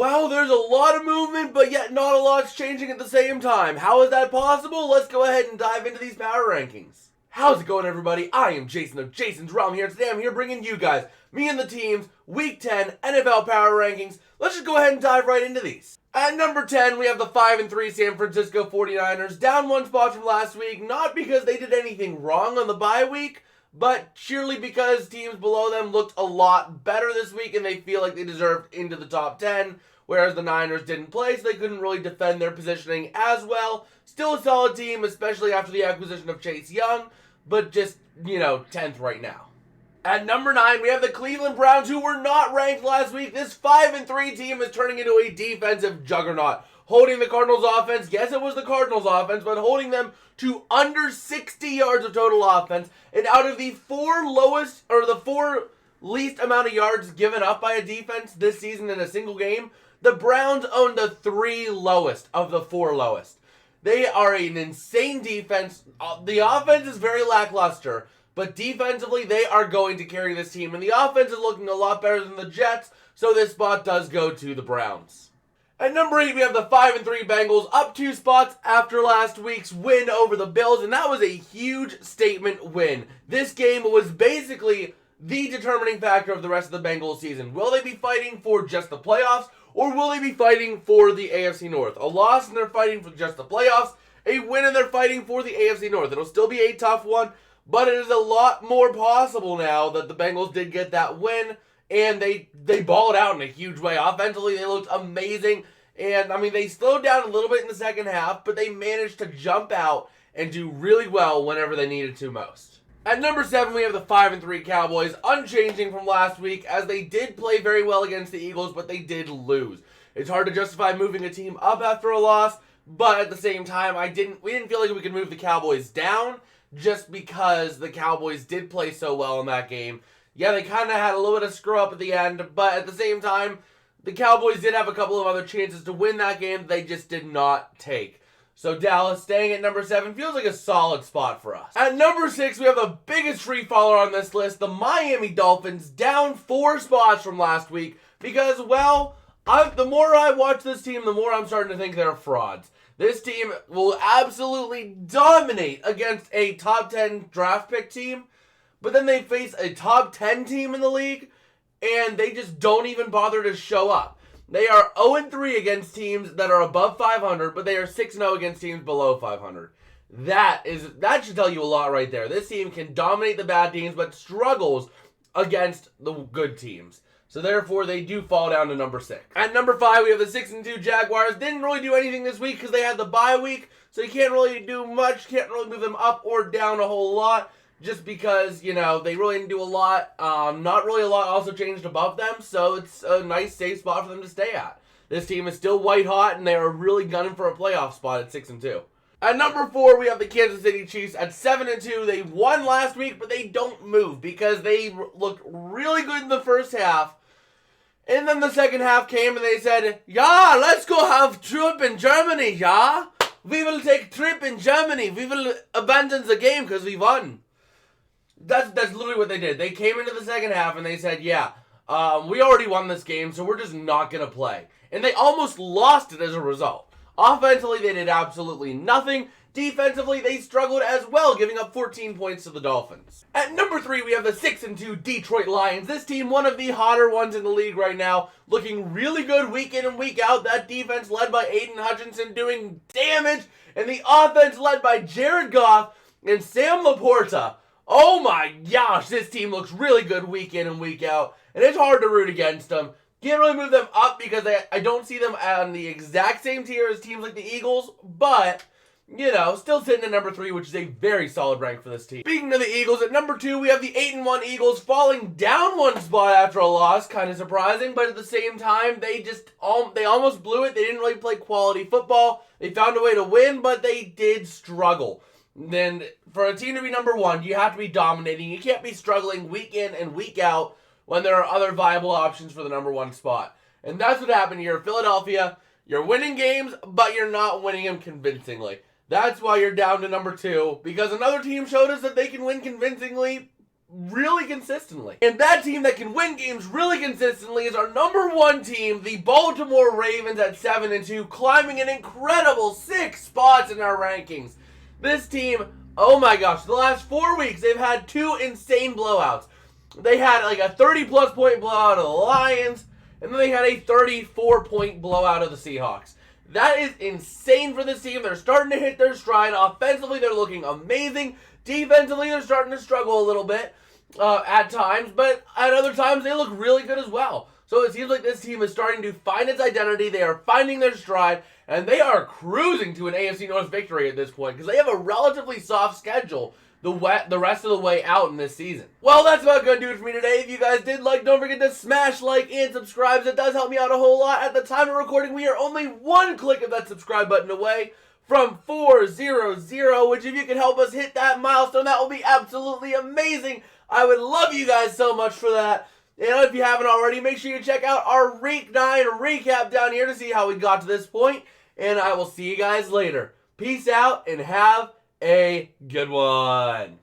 Well, there's a lot of movement, but yet not a lot's changing at the same time. How is that possible? Let's go ahead and dive into these power rankings. How's it going, everybody? I am Jason of Jason's Realm here. Today I'm here bringing you guys, me and the teams, Week 10 NFL Power Rankings. Let's just go ahead and dive right into these. At number 10, we have the 5-3 San Francisco 49ers, down one spot from last week, not because they did anything wrong on the bye week, but surely because teams below them looked a lot better this week and they feel like they deserved into the top 10, whereas the Niners didn't play, so they couldn't really defend their positioning as well. Still a solid team, especially after the acquisition of Chase Young, but just, 10th right now. At number 9, we have the Cleveland Browns, who were not ranked last week. This 5-3 team is turning into a defensive juggernaut, holding the Cardinals offense, yes it was the Cardinals offense, but holding them to under 60 yards of total offense. And out of the four least amount of yards given up by a defense this season in a single game, the Browns own the 3 lowest of the 4 lowest. They are an insane defense. The offense is very lackluster, but defensively they are going to carry this team. And the offense is looking a lot better than the Jets, so this spot does go to the Browns. At number 8, we have the 5-3 Bengals, up 2 spots after last week's win over the Bills, and that was a huge statement win. This game was basically the determining factor of the rest of the Bengals season. Will they be fighting for just the playoffs, or will they be fighting for the AFC North? A loss and they're fighting for just the playoffs, a win and they're fighting for the AFC North. It'll still be a tough one, but it is a lot more possible now that the Bengals did get that win. And they balled out in a huge way. Offensively, they looked amazing. And, they slowed down a little bit in the second half, but they managed to jump out and do really well whenever they needed to most. At number 7, we have the 5-3 Cowboys, unchanging from last week, as they did play very well against the Eagles, but they did lose. It's hard to justify moving a team up after a loss, but at the same time, we didn't feel like we could move the Cowboys down, just because the Cowboys did play so well in that game. Yeah, they kind of had a little bit of screw up at the end, but at the same time, the Cowboys did have a couple of other chances to win that game they just did not take. So Dallas staying at number 7 feels like a solid spot for us. At number 6, we have the biggest free faller on this list, the Miami Dolphins, down 4 spots from last week because, the more I watch this team, the more I'm starting to think they're frauds. This team will absolutely dominate against a top 10 draft pick team, but then they face a top 10 team in the league, and they just don't even bother to show up. They are 0-3 against teams that are above 500, but they are 6-0 against teams below 500. That should tell you a lot right there. This team can dominate the bad teams, but struggles against the good teams. So therefore, they do fall down to number 6. At number 5, we have the 6-2 Jaguars. Didn't really do anything this week because they had the bye week, so you can't really do much. Can't really move them up or down a whole lot. Just because, they really didn't do a lot. Not really a lot also changed above them, so it's a nice, safe spot for them to stay at. This team is still white hot, and they are really gunning for a playoff spot at 6-2. At number 4, we have the Kansas City Chiefs at 7-2. They won last week, but they don't move because they looked really good in the first half. And then the second half came, and they said, "Yeah, let's go have trip in Germany, yeah? We will take trip in Germany. We will abandon the game because we won." That's literally what they did. They came into the second half and they said, we already won this game, so we're just not going to play. And they almost lost it as a result. Offensively, they did absolutely nothing. Defensively, they struggled as well, giving up 14 points to the Dolphins. At number 3, we have the 6-2 Detroit Lions. This team, one of the hotter ones in the league right now, looking really good week in and week out. That defense led by Aiden Hutchinson doing damage, and the offense led by Jared Goff and Sam Laporta. Oh my gosh, this team looks really good week in and week out, and it's hard to root against them. Can't really move them up because I don't see them on the exact same tier as teams like the Eagles, but, still sitting at number 3, which is a very solid rank for this team. Speaking of the Eagles, at number 2, we have the 8-1 Eagles falling down one spot after a loss. Kind of surprising, but at the same time, they almost blew it. They didn't really play quality football. They found a way to win, but they did struggle. Then for a team to be number 1, you have to be dominating. You can't be struggling week in and week out when there are other viable options for the number 1 spot. And that's what happened here. Philadelphia, you're winning games, but you're not winning them convincingly. That's why you're down to number 2, because another team showed us that they can win convincingly, really consistently. And that team that can win games really consistently is our number 1 team, the Baltimore Ravens at 7-2, climbing an incredible 6 spots in our rankings. This team, oh my gosh, the last 4 weeks they've had 2 insane blowouts. They had like a 30-plus point blowout of the Lions, and then they had a 34-point blowout of the Seahawks. That is insane for this team. They're starting to hit their stride. Offensively, they're looking amazing. Defensively, they're starting to struggle a little bit at times, but at other times, they look really good as well. So it seems like this team is starting to find its identity. They are finding their stride, and they are cruising to an AFC North victory at this point because they have a relatively soft schedule the rest of the way out in this season. Well, that's about going to do it for me today. If you guys did like, don't forget to smash like and subscribe. It does help me out a whole lot. At the time of recording, we are only 1 click of that subscribe button away from 400, which if you can help us hit that milestone, that will be absolutely amazing. I would love you guys so much for that. And if you haven't already, make sure you check out our Week 9 recap down here to see how we got to this point. And I will see you guys later. Peace out and have a good one.